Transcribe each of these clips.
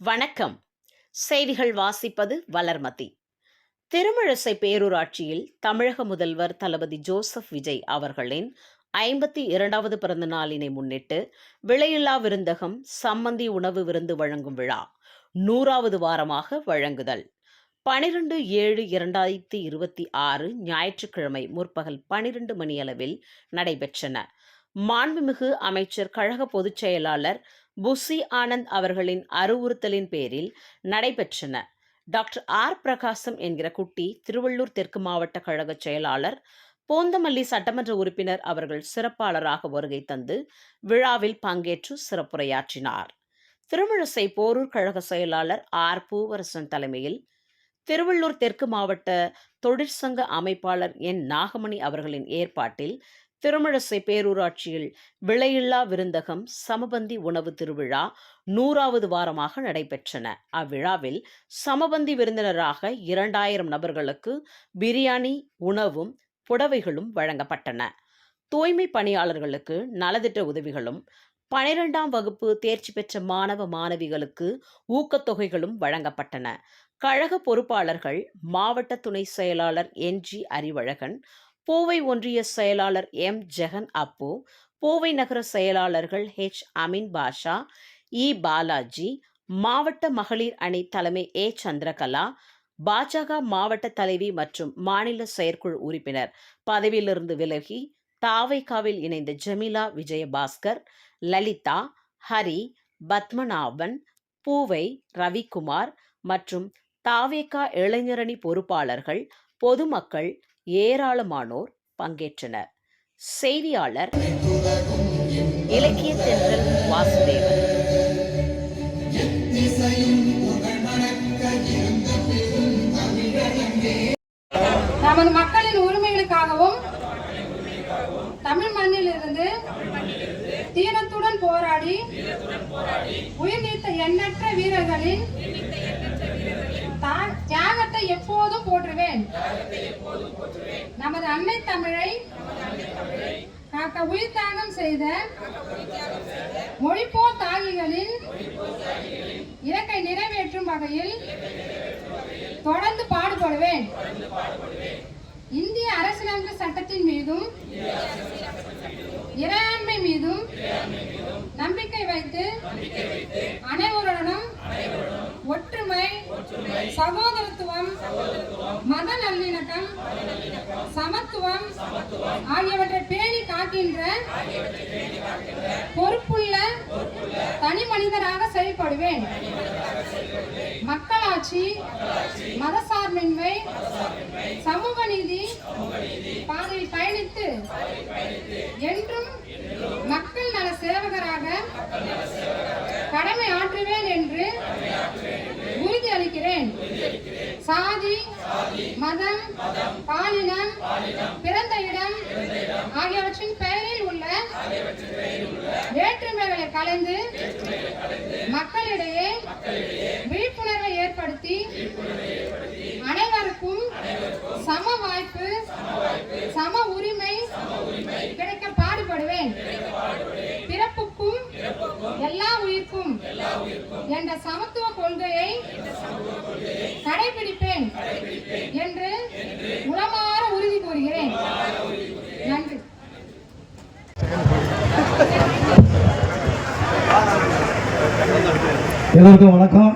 வணக்கம். செய்திகள் வாசிப்பது வளர்மதி. திருமிழிசை பேரூராட்சியில் தமிழக முதல்வர் தளபதி ஜோசப் விஜய் அவர்களின் 52வது பிறந்த நாளினை முன்னிட்டு விலையில்லா விருந்தகம் சம்மந்தி உணவு விருந்து வழங்கும் விழா 100வது வாரமாக வழங்குதல் 12/7/2026 ஞாயிற்றுக்கிழமை முற்பகல் 12 மணியளவில் நடைபெற்றன. மாண்புமிகு அமைச்சர் கழக பொதுச் செயலாளர் புசி ஆனந்த் அவர்களின் அறிவுறுத்தலின் பேரில் நடைபெற்றன. டாக்டர் ஆர் பிரகாசம் என்கிற குட்டி திருவள்ளூர் தெற்கு மாவட்ட கழக செயலாளர், பூந்தமல்லி சட்டமன்ற உறுப்பினர் அவர்கள் சிறப்பாளராக வருகை தந்து விழாவில் பங்கேற்று சிறப்புரையாற்றினார். திருமிழிசை போரூர் கழக செயலாளர் ஆர் பூவரசன் தலைமையில் திருவள்ளூர் தெற்கு மாவட்ட தொழிற்சங்க அமைப்பாளர் என் நாகமணி அவர்களின் ஏற்பாட்டில் திருமிழிசை பேரூராட்சியில் விலையில்லா விருந்தகம் சமபந்தி உணவு திருவிழா 100வது வாரமாக நடைபெற்றன. அவ்விழாவில் சமபந்தி விருந்தினராக 2000 நபர்களுக்கு பிரியாணி, உணவும் புடவைகளும் வழங்கப்பட்டன. தூய்மை பணியாளர்களுக்கு நலத்திட்ட உதவிகளும், 12ஆம் வகுப்பு தேர்ச்சி பெற்ற மாணவ மாணவிகளுக்கு ஊக்கத்தொகைகளும் வழங்கப்பட்டன. கழக பொறுப்பாளர்கள் மாவட்ட துணை செயலாளர் NG அறிவழகன், பூவை ஒன்றிய செயலாளர் M ஜெகன் அப்பு, பூவை நகர செயலாளர்கள் H அமீன் பாஷா, E பாலாஜி, மாவட்ட மகளிர் அணி தலைமை A சந்திரகலா, பாஜக மாவட்ட தலைவி மற்றும் மாநில செயற்குழு உறுப்பினர் பதவியிலிருந்து விலகி தாவைக்காவில் இணைந்த ஜமீலா விஜயபாஸ்கர், லலிதா, ஹரி, பத்மநாபன், பூவை, ரவிக்குமார் மற்றும் தாவேகா இளைஞரணி பொறுப்பாளர்கள், பொதுமக்கள் ஏராளமானோர் பங்கேற்றனர். செய்தியாளர் இலக்கிய தென்றல் வாசுதேவன். நமது மக்களின் உரிமைகளுக்காகவும் தமிழ் மண்ணிலிருந்து தீரத்துடன் போராடி உயிர் நீத்த எண்ணற்ற வீரர்களின் தியாகத்தை எப்போதும் போற்றுவேன். நமது அன்னை தமிழை காக்க உயிர் தியாகம் செய்த மொழிப்போர் தியாகிகளின் இலக்கை நிறைவேற்றும் வகையில் தொடர்ந்து பாடுபடுவேன். இந்திய அரசியலமைப்பு சட்டத்தின் மீதும் இறையாண்மை மீதும் நம்பிக்கை வைத்து அனைவருடனும் ஒற்றுமை, சகோதரத்துவம், மத நல்லிணக்கம், சமத்துவம் ஆகியவற்றை பேணி காக்கின்ற பொறுப்புள்ள தனி மனிதராக செயல்படுவேன். மக்களாட்சி, மதசார்பின்மை, சமூக நீதி பாதையில் பயணித்து என்றும் மக்கள் நல சேவகராக கடமை ஆற்றுவேன் என்று உறுதி அளிக்கிறேன். சாதி, மதம், பாலினம், பிறந்த இடம் ஆகியவற்றின் பெயரில் உள்ள வேற்றுமைகளை கலைந்து மக்களிடையே விழிப்புணர்வை ஏற்படுத்தி அனைவருக்கும் சம வாய்ப்பு, சம உரிமை கிடைக்க பாடுபடுவேன். பிறப்புக்கும் எல்லா உயிர்க்கும் என்ற சமத்துவ கொள்கையை கடைபிடிப்பேன் என்று உளமாற உறுதி கூறுகிறேன். நன்றி. எல்லோருக்கும் வணக்கம்.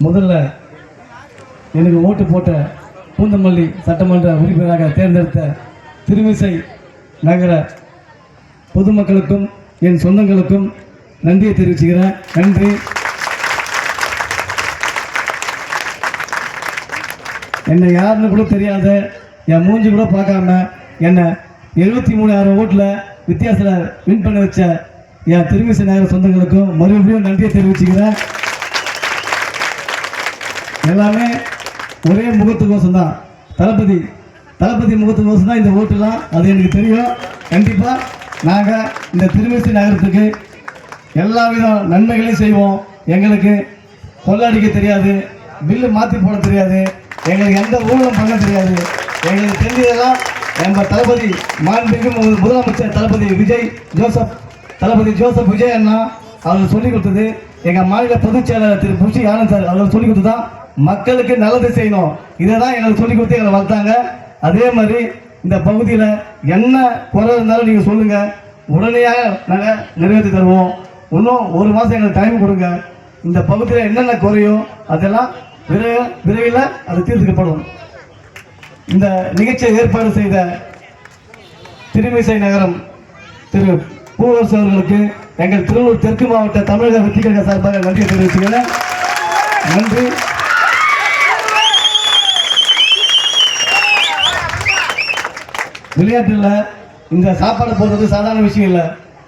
முதல்ல எனக்கு ஓட்டு போட்ட பூந்தமல்லி சட்டமன்ற உறுப்பினராக தேர்ந்தெடுத்த திருமிசை நகர பொதுமக்களுக்கும் என் சொந்தங்களுக்கும் நன்றியை தெரிவிச்சுக்கிறேன். நன்றி. என்னை யாருன்னு கூட தெரியாத, என் மூஞ்சி கூட பார்க்காம என்னை 73,000 ஓட்டில் வித்தியாசத்தில் வின் பண்ண வச்ச என் திருமிசை நகர சொந்தங்களுக்கும் மறுபடியும் நன்றியை தெரிவிச்சுக்கிறேன். எல்லாமே ஒரே முகத்துக்கோசம் தான், தளபதி முகத்துக்கோசம் தான் இந்த ஓட்டுலாம். அது எனக்கு தெரியும். கண்டிப்பாக நாங்கள் இந்த திருமிசை நகரத்துக்கு எல்லா வித நன்மைகளையும் செய்வோம். எங்களுக்கு கொள்ளடிக்க தெரியாது, பில்லு மாற்றி போட தெரியாது, எங்களுக்கு எந்த ஊழலும் பண்ண தெரியாது. எங்களுக்கு தெரிஞ்சதெல்லாம் நம்ம தளபதி மாண்புமிகு முதலமைச்சர் தளபதி ஜோசப் விஜய் அண்ணா அவர் சொல்லிக் கொடுத்தது. எங்கள் மாநில பொதுச் செயலாளர் திரு புஷி ஆனந்த் சார் அவர்கள் சொல்லி கொடுத்து தான் மக்களுக்கு நல்லது செய்யணும். இதை தான் எங்களுக்கு சொல்லி கொடுத்து எங்களை வளர்த்தாங்க. அதே மாதிரி இந்த பகுதியில் என்ன குறை இருந்தாலும் நீங்கள் சொல்லுங்கள், உடனடியாக நாங்கள் நிறைவேற்றி தருவோம். இன்னும் ஒரு மாதம் எங்களுக்கு டைம் கொடுங்க. இந்த பகுதியில் என்னென்ன குறையோ அதெல்லாம் விரைவில் அது தீர்த்துக்கப்படும். இந்த நிகழ்ச்சியை ஏற்பாடு செய்த திருமிசை நகரம் திரு பூவரசு அவர்களுக்கு எங்கள் திருவள்ளூர் தெற்கு மாவட்ட தமிழக வெற்றி கழக சார்பாக நன்றி தெரிவிச்சுக்கிறேன். நன்றி. விளையாட்டுல இந்த சாப்பாடு போடுறது சாதாரண விஷயம் இல்லை.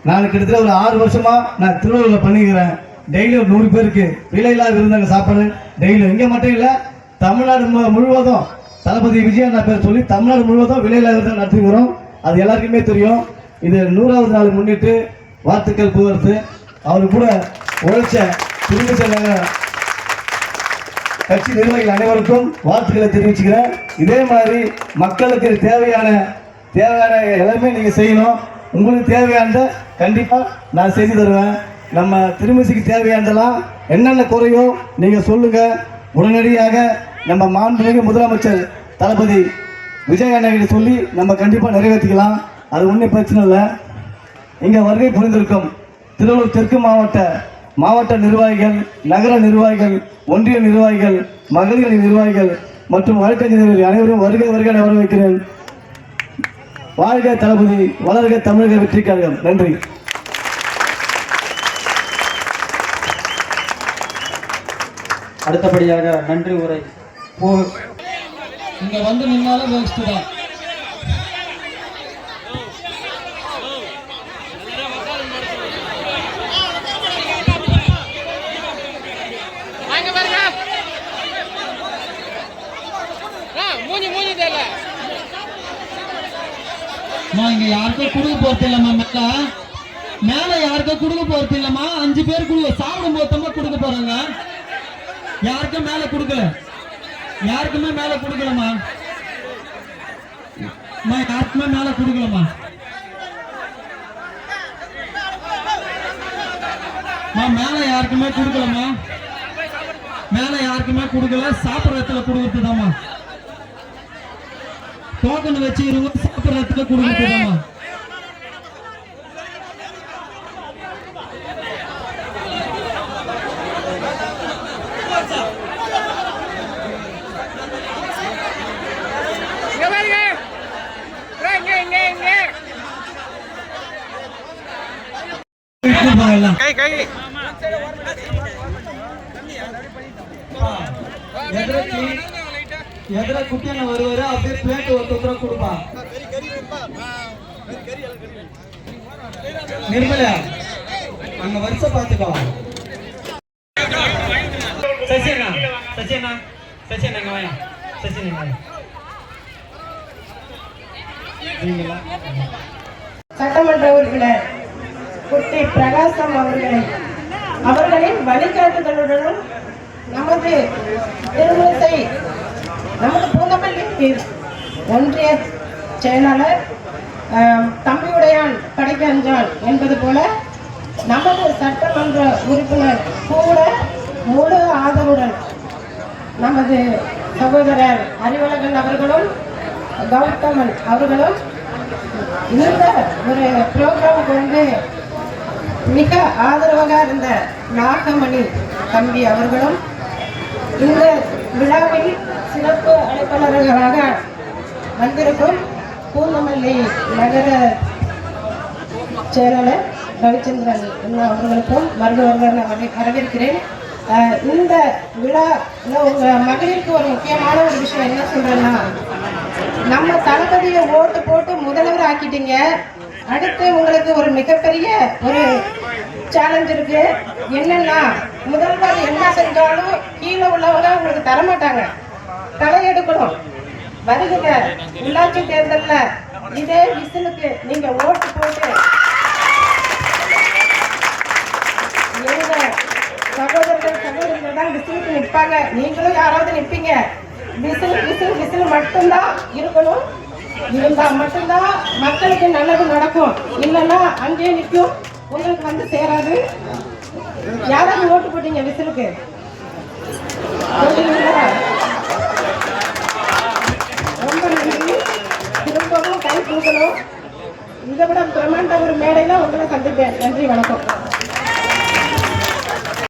நான் கிட்டத்தட்ட ஒரு 6 வருஷமா நான் திருவள்ளூரில் பண்ணிக்கிறேன். டெய்லி ஒரு 100 பேருக்கு விலையில்லாத இருந்தாங்க சாப்பாடு டெய்லி. இங்கே மட்டும் இல்லை, தமிழ்நாடு முழுவதும் தளபதி விஜய் அண்ணா பேர் சொல்லி தமிழ்நாடு முழுவதும் விலையில்லாத விருது நடத்திக்கிறோம். அது எல்லாருக்குமே தெரியும். இது 100வது நாள் முன்னிட்டு வாழ்த்துக்கள் பூவரசு. அவரு கூட உழைச்ச திருமிசை கட்சி நிர்வாகிகள் அனைவருக்கும் வாழ்த்துக்களை தெரிவிச்சுக்கிறேன். இதே மாதிரி மக்களுக்கு தேவையான எல்லாமே நீங்கள் செய்யணும். உங்களுக்கு தேவையானத கண்டிப்பாக நான் செஞ்சு தருவேன். நம்ம திருமிசைக்கு தேவையானதெல்லாம் என்னென்ன குறையோ நீங்கள் சொல்லுங்கள். உடனடியாக நம்ம மாண்புமிகு முதலமைச்சர் தளபதி விஜய் அண்ணாகிட்ட சொல்லி நம்ம கண்டிப்பாக நிறைவேற்றிக்கலாம். அது ஒன்றும் பிரச்சனை இல்லை. இங்கே வருகை புரிந்திருக்கும் திருவள்ளூர் தெற்கு மாவட்ட நிர்வாகிகள், நகர நிர்வாகிகள், ஒன்றிய நிர்வாகிகள், மகளிர் நிர்வாகிகள் மற்றும் வழக்கறிஞர்கள் அனைவரும் வருகை வரவேற்கிறேன். வாழ்க தளபதி, வளர்க தமிழக வெற்றி கழகம். நன்றி. அடுத்தபடியாக நன்றி உரை இங்க வந்து நின்னாலும் வேஸ்ட் தான். இங்க யாருக்கும் கொடுக்க போறது இல்லம்மா. மேல யாருக்கும் கொடுக்க போறது இல்லம்மா. 5 பேர் சாப்பிடும் போது கொடுக்க போறாங்க. யாருக்கும் மேல கொடுக்கல, யாருக்குமே மேல கொடுக்கலமா. யாருக்குமே மேல கொடுக்கலமா. மேல யாருக்குமே கொடுக்கலமா. மேல யாருக்குமே கொடுக்கல. சாப்பிட்ற இடத்துல கொடுக்கறதுதாம்மா. டோக்கன் வச்சு சாப்பிட்ற இடத்துல கொடுக்கறதுதாம்மா. எதிர குட்டியான வருவாரு. அப்படியே பிளேட் ஒருத்தர கொடுப்பா. நிர்மலா அங்க வருஷம் பாத்துக்கோ. சசியண்ணா வாயா. சட்டமன்ற உறுப்பினர் குட்டி பிரகாசம் அவர்களின் வழிகாட்டுதலுடனும் நமது திருமிசை பூந்தமல்லி ஒன்றிய செயலாளர் தம்பியுடையான் படைக்கஞ்சான் என்பது போல நமது சட்டமன்ற உறுப்பினர் கூட முழு ஆதரவுடன் நமது சகோதரர் அறிவழகன் அவர்களும் கௌதமன் அவர்களும் இந்த ஒரு ப்ரோக்ராமுக்கு வந்து மிக ஆதரவாக இருந்த நாகமணி தம்பி அவர்களும் இந்த விழாவில் சிறப்பு அழைப்பாளர்களாக வந்திருக்கும் பூந்தமல்லி நகர செயலாளர் ரவிச்சந்திரன் அண்ணா அவர்களுக்கும் வருக வரவேற்கிறேன். இந்த விழாவில் உங்கள் மகளிருக்கு ஒரு முக்கியமான ஒரு விஷயம் என்ன சொல்கிறேன்னா, நம்ம தளபதியை ஓட்டு போட்டு முதல்வர் ஆக்கிட்டீங்க. அடுத்து உங்களுக்கு ஒரு மிகப்பெரிய ஒரு சேலஞ்ச் இருக்கு. என்னன்னா, முதல்வர் என்ன செஞ்சாலும் கீழே உள்ளவங்க உங்களுக்கு தரமாட்டாங்க, தலையெடுக்கணும். வருகிற உள்ளாட்சி தேர்தலில் இதே விசிலுக்கு நீங்க ஓட்டு போட்டு எங்க சகோதரர்கள் தான் விசிலுக்கு நிற்பாங்க. நீங்களும் யாராவது நிற்பீங்க. விசில் மட்டும்தான் இருக்கணும். இருந்தா மட்டும்தான் மக்களுக்கு நல்லது நடக்கும். இல்லைன்னா அங்கேயே நிற்கும், உங்களுக்கு வந்து சேராது. யாராவது ஓட்டு போட்டீங்க விசிலுக்கு? போட்டீங்களா? ரொம்ப நன்றி. திரும்பவும் கை தூக்கணும். இதை விட பிரம்மாண்ட ஒரு மேடையில உங்களை சந்திப்பேன். நன்றி, வணக்கம்.